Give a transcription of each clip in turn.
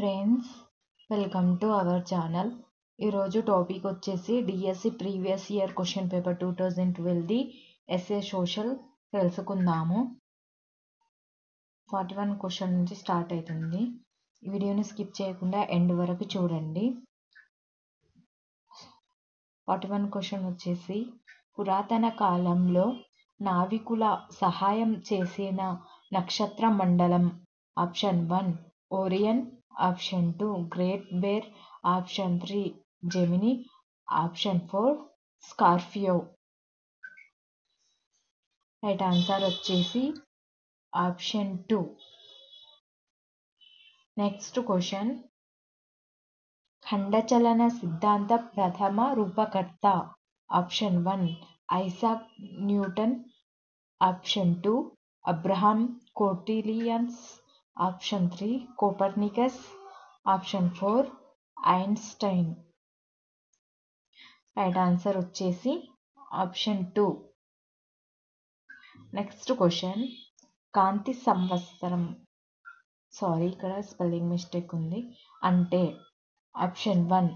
Friends, welcome to our channel. ఈరోజు topic వచ్చేసి DSC previous year question paper 2012ది SA social తెలుసుకుందాము. 41 question నుంచి స్టార్ట్ అవుతుంది. ఈ వీడియోని స్కిప్ చేయకుండా ఎండ్ వరకు చూడండి. 41 క్వశ్చన్ వచ్చేసి పురాతన కాలంలో నావికుల సహాయం చేసిన నక్షత్ర మండలం. Option 1 Orion, option 2 great bear, option 3 Gemini, option 4 Scorpio. Right answer వచ్చేసి ఆప్షన్ 2. నెక్స్ట్ క్వశ్చన్, ఖండచలన సిద్ధాంత ప్రథమ రూపకర్త. Option 1 Isaac Newton, option 2 Abraham కోర్టీలియన్స్, option 3 Copernicus, option 4 Einstein. Right answer వచ్చేసి ఆప్షన్ 2. నెక్స్ట్ క్వశ్చన్, కాంతి సంవత్సరం, ఇక్కడ స్పెల్లింగ్ మిస్టేక్ ఉంది, అంటే ఆప్షన్ 1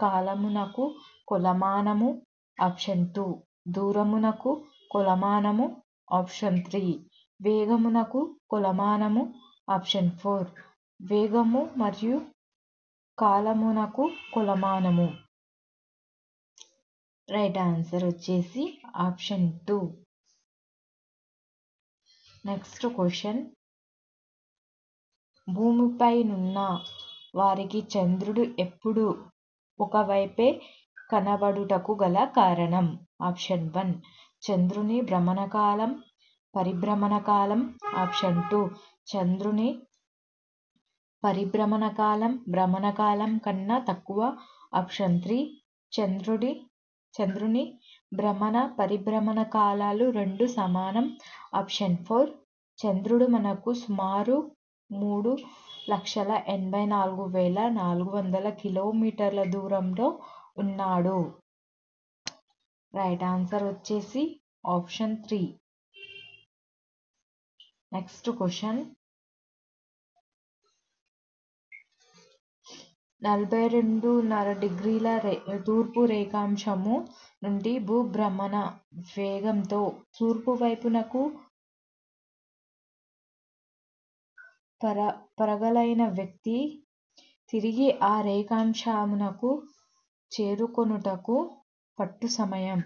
కాలమునకు కొలమానము, ఆప్షన్ 2 దూరమునకు కొలమానము, ఆప్షన్ 3 వేగమునకు కొలమానము, ఆప్షన్ 4 వేగము మరియు కాలమునకు కొలమానము. రైట్ ఆన్సర్ వచ్చేసి ఆప్షన్ 2. నెక్స్ట్ క్వశ్చన్, భూమిపైనున్న వారికి చంద్రుడు ఎప్పుడు ఒకవైపే కనబడుటకు గల కారణం. ఆప్షన్ 1 చంద్రుని భ్రమణకాలం, పరిభ్రమణ కాలం, ఆప్షన్ 2 చంద్రుని పరిభ్రమణ కాలం భ్రమణకాలం కన్నా తక్కువ, ఆప్షన్ 3 చంద్రుని భ్రమణ పరిభ్రమణ కాలాలు రెండు సమానం, ఆప్షన్ 4 చంద్రుడు మనకు సుమారు 3,84,400 కిలోమీటర్ల దూరంలో ఉన్నాడు. రైట్ ఆన్సర్ వచ్చేసి ఆప్షన్ 3. నెక్స్ట్ క్వశ్చన్, 42.5 డిగ్రీల తూర్పు రేఖాంశము నుండి భూభ్రమణ వేగంతో తూర్పు వైపునకు పరగలైన వ్యక్తి తిరిగి ఆ రేఖాంశమునకు చేరుకొనుటకు పట్టు సమయం.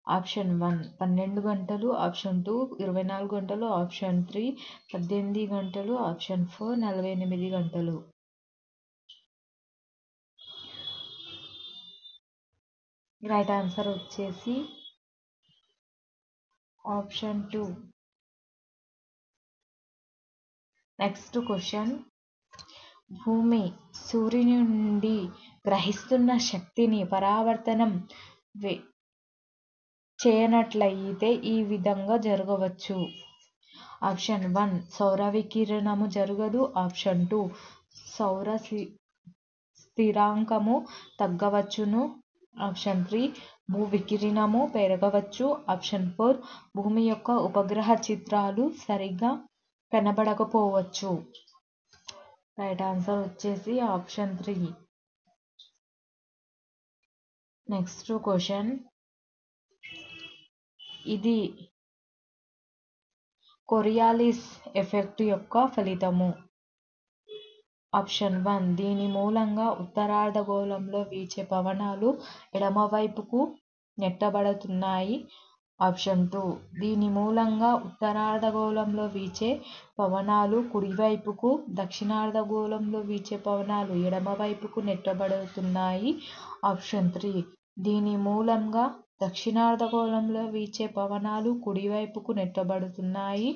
ఆప్షన్ 1 12 గంటలు, ఆప్షన్ 2 24 గంటలు, ఆప్షన్ 3 18 గంటలు, ఆప్షన్ 4 48 గంటలు. రైట్ ఆన్సర్ వచ్చేసి ఆప్షన్ 2. నెక్స్ట్ క్వశ్చన్, భూమి సూర్యుని నుండి గ్రహిస్తున్న శక్తిని పరావర్తనం చేయనట్లయితే ఈ విధంగా జరగవచ్చు. ఆప్షన్ 1 సౌర వికిరణము జరగదు, ఆప్షన్ 2 సౌర స్థిరాంకము తగ్గవచ్చును, ఆప్షన్ 3 భూ వికిరణము పెరగవచ్చు, ఆప్షన్ 4 భూమి యొక్క ఉపగ్రహ చిత్రాలు సరిగ్గా కనబడకపోవచ్చు. రైట్ ఆన్సర్ వచ్చేసి ఆప్షన్ 3. నెక్స్ట్ క్వశ్చన్, ఇది కోరియాలిస్ ఎఫెక్ట్ యొక్క ఫలితము. ఆప్షన్ 1 దీని మూలంగా ఉత్తరార్ధగోళంలో వీచే పవనాలు ఎడమవైపుకు నెట్టబడుతున్నాయి, ఆప్షన్ 2 దీని మూలంగా ఉత్తరార్ధగోళంలో వీచే పవనాలు కుడివైపుకు, దక్షిణార్ధగోళంలో వీచే పవనాలు ఎడమవైపుకు నెట్టబడుతున్నాయి, ఆప్షన్ 3 దీని మూలంగా దక్షిణార్ధగోళంలో వీచే పవనాలు కుడివైపుకు నెట్టబడుతున్నాయి,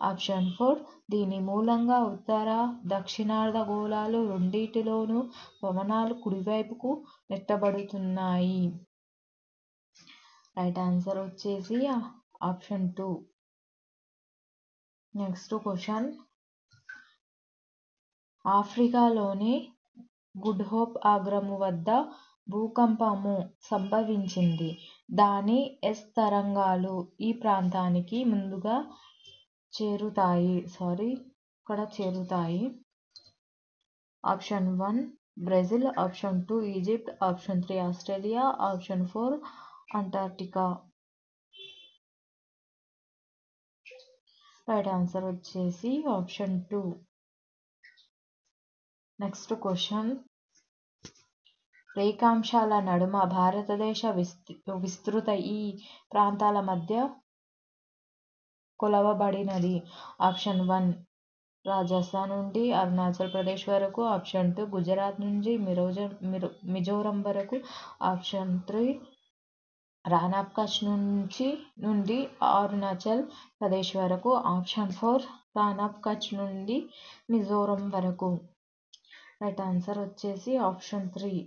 ఆప్షన్ 4 దీని మూలంగా ఉత్తర దక్షిణార్ధగోళాలు రెండింటిలోనూ పవనాలు కుడివైపుకు నెట్టబడుతున్నాయి. రైట్ ఆన్సర్ వచ్చేసి ఆప్షన్ 2. నెక్స్ట్ క్వశ్చన్, ఆఫ్రికాలోని గుడ్ హోప్ అగ్రము వద్ద భూకంపము సంభవించింది. దాని ఎస్ తరంగాలు ఈ ప్రాంతానికి ముందుగా చేరుతాయి. ఇక్కడ చేరుతాయి. Option 1 Brazil, option 2 Egypt, option 3 Australia, option 4 Antarctica. Right answer వచ్చేసి ఆప్షన్ 2. నెక్స్ట్ క్వశ్చన్, రేఖాంశాల నడుమ భారతదేశ విస్తృత ఈ ప్రాంతాల మధ్య కొలవబడినది. ఆప్షన్ 1 రాజస్థాన్ నుండి అరుణాచల్ ప్రదేశ్ వరకు, ఆప్షన్ 2 గుజరాత్ నుంచి మిజోరం వరకు, ఆప్షన్ 3 రాన్ ఆఫ్ కచ్ నుండి అరుణాచల్ ప్రదేశ్ వరకు, ఆప్షన్ 4 రాన్ ఆఫ్ కచ్ నుండి మిజోరం వరకు. రైట్ ఆన్సర్ వచ్చేసి ఆప్షన్ 3.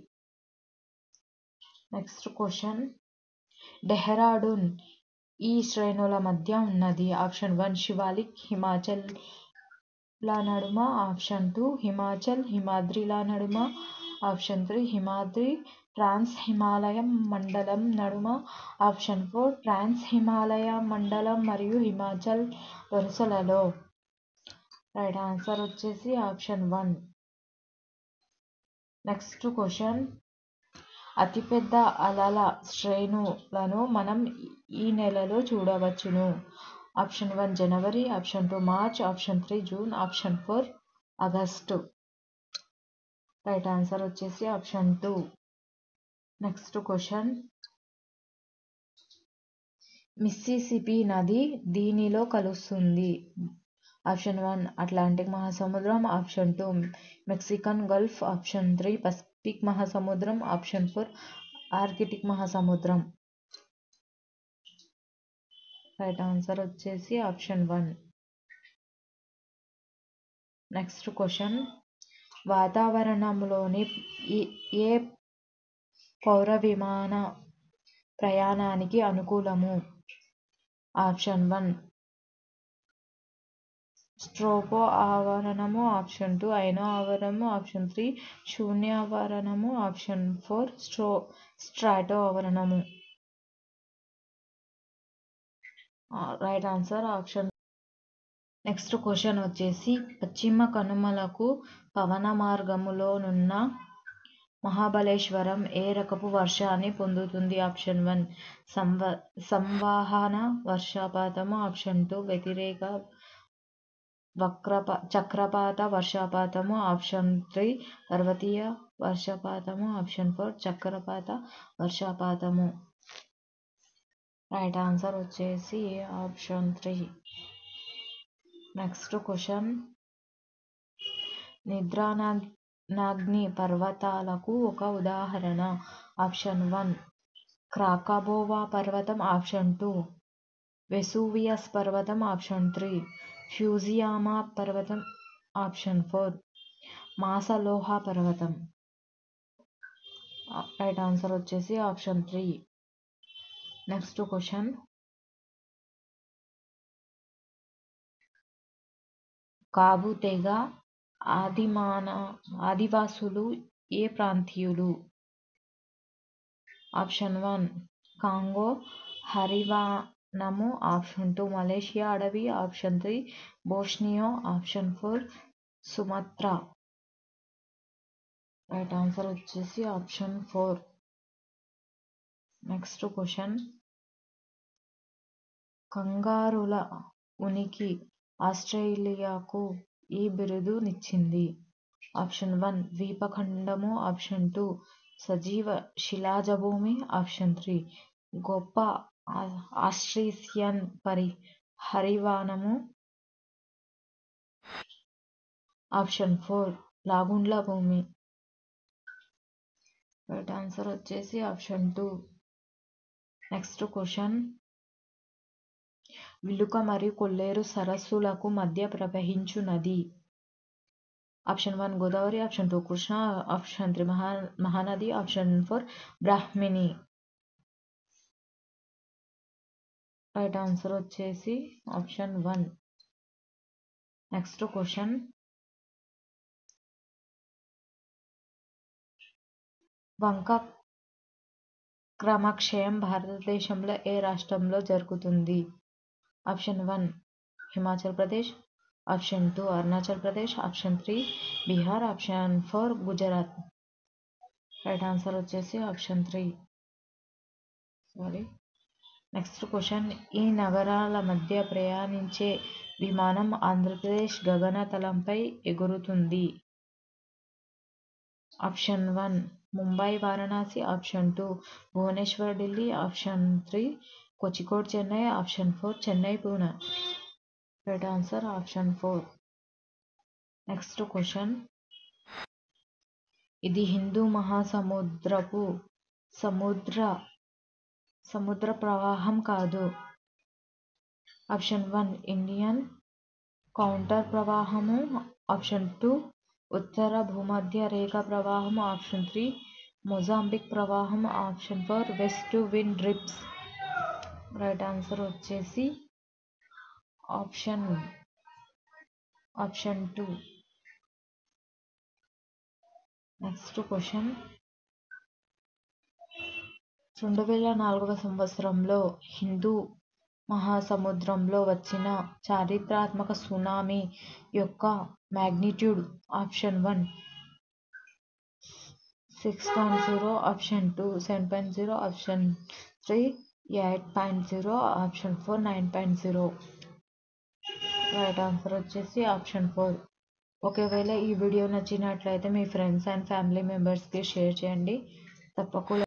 నెక్స్ట్ క్వశ్చన్, డెహ్రాడూన్ ఈ శ్రేణుల మధ్య ఉన్నది. ఆప్షన్ 1 శివాలిక్ హిమాచల్ ల నడుమ, ఆప్షన్ 2 హిమాచల్ హిమాద్రిల నడుమ, ఆప్షన్ 3 హిమాద్రి ట్రాన్స్ హిమాలయ మండలం నడుమ, ఆప్షన్ 4 ట్రాన్స్ హిమాలయ మండలం మరియు హిమాచల్ వరుసలలో. రైట్ ఆన్సర్ వచ్చేసి ఆప్షన్ 1. నెక్స్ట్ క్వశ్చన్, అతిపెద్ద అలల శ్రేణులను మనం ఈ నెలలో చూడవచ్చును. ఆప్షన్ 1 జనవరి, option 2 March, option 3 June, option 4 August. Right answer వచ్చేసి ఆప్షన్ 2. నెక్స్ట్ క్వశ్చన్, మిస్సిసిపి నది దీనిలో కలుస్తుంది. ఆప్షన్ 1 అట్లాంటిక్ మహాసముద్రం, option 2 Mexican gulf, option 3 Pacific మహాసముద్రం, ఆప్షన్ 4 ఆర్కిటిక్ మహాసముద్రం. రైట్ ఆన్సర్ వచ్చేసి ఆప్షన్ 1. నెక్స్ట్ క్వశ్చన్, వాతావరణంలోని ఏ పౌర విమాన ప్రయాణానికి అనుకూలము. ఆప్షన్ 1 స్ట్రోపో ఆవరణము, ఆప్షన్ 2 ఐనో ఆవరణము, ఆప్షన్ 3 శూన్య ఆవరణము, ఆప్షన్ 4 స్ట్రాటో ఆవరణము. Right answer option. Next question వచ్చేసి, పశ్చిమ కనుమలకు పవన మార్గములోనున్న మహాబలేశ్వరం ఏ రకపు వర్షాన్ని పొందుతుంది. ఆప్షన్ 1 సంవహన వర్షపాతము, ఆప్షన్ 2 వ్యతిరేక చక్రపాత వర్షపాతము, ఆప్షన్ 3 పర్వతీయ వర్షపాతము, ఆప్షన్ 4 చక్రపాత వర్షపాతము. రైట్ ఆన్సర్ వచ్చేసి ఆప్షన్ 3. నెక్స్ట్ క్వశ్చన్, నిద్రానాగ్ని పర్వతాలకు ఒక ఉదాహరణ. ఆప్షన్ 1 క్రాకబోవా పర్వతం, ఆప్షన్ 2 వెసూవియస్ పర్వతం, ఆప్షన్ 3 ఫ్యూజియామా పర్వతం, ఆప్షన్ 4 మాసలోహ పర్వతం. రైట్ ఆన్సర్ వచ్చేసి ఆప్షన్ 3. నెక్స్ట్ క్వశ్చన్, కాబు తెగ ఆదివాసులు ఏ ప్రాంతీయులు. ఆప్షన్ 1 కాంగో హరివానము, ఆప్షన్ 2 మలేషియా అడవి, option 3 Borneo, option 4 Sumatra. Right answer వచ్చేసి ఆప్షన్ 4. నెక్స్ట్ క్వశ్చన్, కంగారుల ఉనికి ఆస్ట్రేలియాకు ఈ బిరుదు నిచ్చింది. ఆప్షన్ 1 ద్వీపఖండము, ఆప్షన్ 2 సజీవ శిలాజభూమి, ఆప్షన్ 3 గొప్ప ఆస్ట్రేలియన్ హరివానము, ఆప్షన్ 4 లాగుండ్ల భూమి. రైట్ ఆన్సర్ వచ్చేసి ఆప్షన్ 2. నెక్స్ట్ క్వశ్చన్, విలుక మరియు కొల్లేరు సరస్సులకు మధ్య ప్రవహించు నది. Option 1 Godavari, option 2 Krishna, option 3 Mahanadi, option 4 బ్రాహ్మణి. రైట్ ఆన్సర్ వచ్చేసి ఆప్షన్ 1. నెక్స్ట్ క్వశ్చన్, వంక క్రమక్షయం భారతదేశంలో ఏ రాష్ట్రంలో జరుగుతుంది. Option 1 Himachal Pradesh, option 2 Arunachal Pradesh, option 3 Bihar, option 4 Gujarat. Right answer వచ్చేసి ఆప్షన్ 3. సారీ. నెక్స్ట్ క్వశ్చన్, ఈ నగరాల మధ్య ప్రయాణించే విమానం ఆంధ్రప్రదేశ్ గగనతలంపై ఎగురుతుంది. Option 1 Mumbai Varanasi, option 2 Bhubaneswar Delhi, option 3 Kozhikode Chennai, option 4 Chennai Pune. Right answer option 4. Next question, ఇది హిందూ మహాసముద్రపు సముద్ర ప్రవాహం కాదు. ఆప్షన్ 1 ఇండియన్ కౌంటర్ ప్రవాహము, ఆప్షన్ 2 ఉత్తర భూమధ్య రేఖ ప్రవాహం, ఆప్షన్ 3 మొజాంబిక్ ప్రవాహం, option 4 west wind drifts. Right answer వచ్చేసి ఆప్షన్ 2. నెక్స్ట్ క్వశ్చన్, 2004 సంవత్సరంలో హిందూ మహాసముద్రంలో వచ్చిన చారిత్రాత్మక సునామీ యొక్క magnitude. Option 1 6.0, option 2 7.0, option 3 8.0, option 4 9.0. Right answer వచ్చేసి ఆప్షన్ 4. ఒకవేళ ఈ వీడియో నచ్చినట్లయితే మీ ఫ్రెండ్స్ అండ్ ఫ్యామిలీ మెంబర్స్కి షేర్ చేయండి. తప్పకుండా